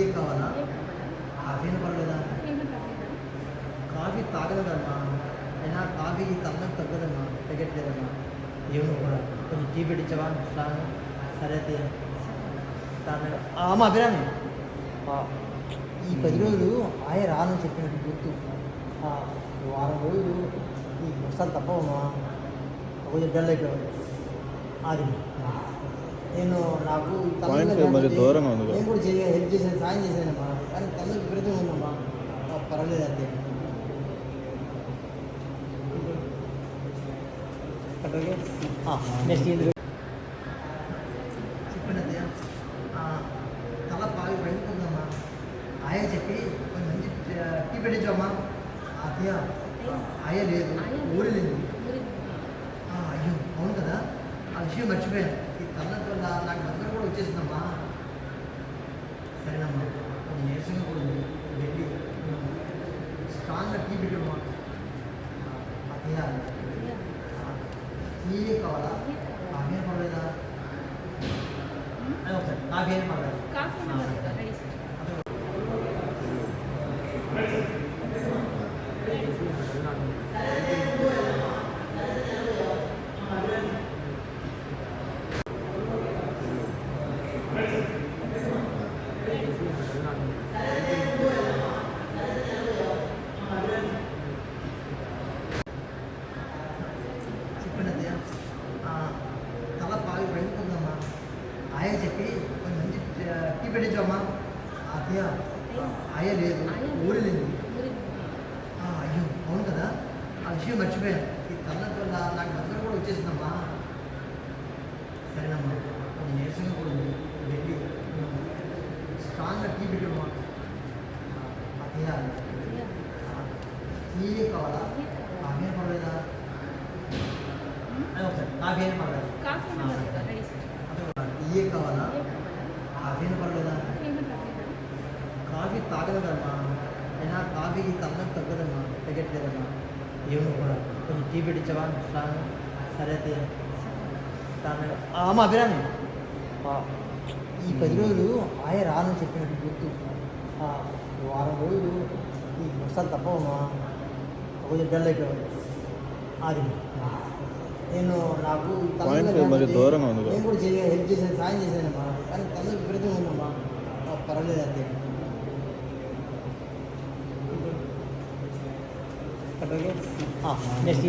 Tea కావాలా? కాఫీని పర్లేదా? కాఫీ తాగలేదమ్మా, అయినా కాఫీ తల్లకి తగ్గదమ్మా, తగ్గట్లేదమ్మా. ఏమో కూడా కొంచెం టీ పెట్టించవా? స్ట్రాంగ్. సరే అయితే అమ్మ అభిరామి, ఈ 10 రోజులు ఆయన రాను చెప్పినట్టు గుర్తు. ఈ వారం రోజులు ఈ వస్తాను తప్పవమ్మా, కొంచెం డల్ అయిపోయాడు. అది నేను నాకు దూరంగా ఉంది. నేను కూడా హెల్ప్ చేశాను, సాయం చేశానమ్మా, కానీ తల్లి విపరీతంగా ఉందమ్మా. పర్వాలేదు అంతే. నెక్స్ట్ చెప్పినది తల బాగా పెరుగుతుందమ్మా. ఆయన చెప్పి కొంచెం మంచి టీ పెట్టించమ్మా. అత్తయ్య ఆయ లేదు, ఊరి లేదు. అయ్యో అవును కదా, ఆ విషయం మర్చిపోయాను. ఈ తల్లతో నాకు దగ్గర కూడా వచ్చేసిందమ్మా. సరేనమ్మా, కొంచెం నీరసంగా కూడా ఉంది, వెళ్ళి స్ట్రాంగ్గా టీ పెట్టమ్మా. అత్తయ్య టీ కావాలా? కాఫీ ఏం పర్లేదా? ఒకసారి కాఫీ ఏం పర్లేదు. చెప్పినది తల బాగా పెరుగుతుందమ్మా. ఆయన చెప్పి కొంచెం మంచి టీ పెట్టించమ్మా. అత్తయ్య ఆయ లేదు, ఊరి లేదు. అయ్యో అవును కదా, ఆ విషయం మర్చిపోయాను. ఈ తల్లతో నాకు దగ్గర కూడా వచ్చేసిందమ్మా. సరేనమ్మా, కొంచెం నీరసంగా కూడా ఉంది, వెళ్ళి స్ట్రాంగ్గా టీ పెట్టమ్మా. అత్తయ్య టీ కావాలా? కాఫీ ఏం పర్లేదా? ఒకసారి కాఫీ ఏం పర్లేదు. టీ కావాలా? కాఫీ ఏం పర్లేదా? కాఫీ తాగలేదమ్మా, అయినా కాఫీ తల్లకి తగ్గదమ్మా, తగ్గట్లేదమ్మా. ఏమో కూడా కొంచెం టీ పెట్టించవా? స్ట్రాంగ్. సరే అయితే అమ్మ అభిరామి, ఈ 10 రోజులు ఆయన రాను చెప్పినట్టు గుర్తు. ఈ వారం రోజులు ఈ వస్తాను తప్పవమ్మా, కొంచెం డల్ అయిపోయాడు. అది నేను నాకు దూరంగా ఉంది. నేను కూడా హెల్ప్ చేశాను, సాయం చేశానమ్మా, కానీ తల్లి విపరీతంగా ఉందమ్మా. పర్వాలేదు అంతే. నెక్స్ట్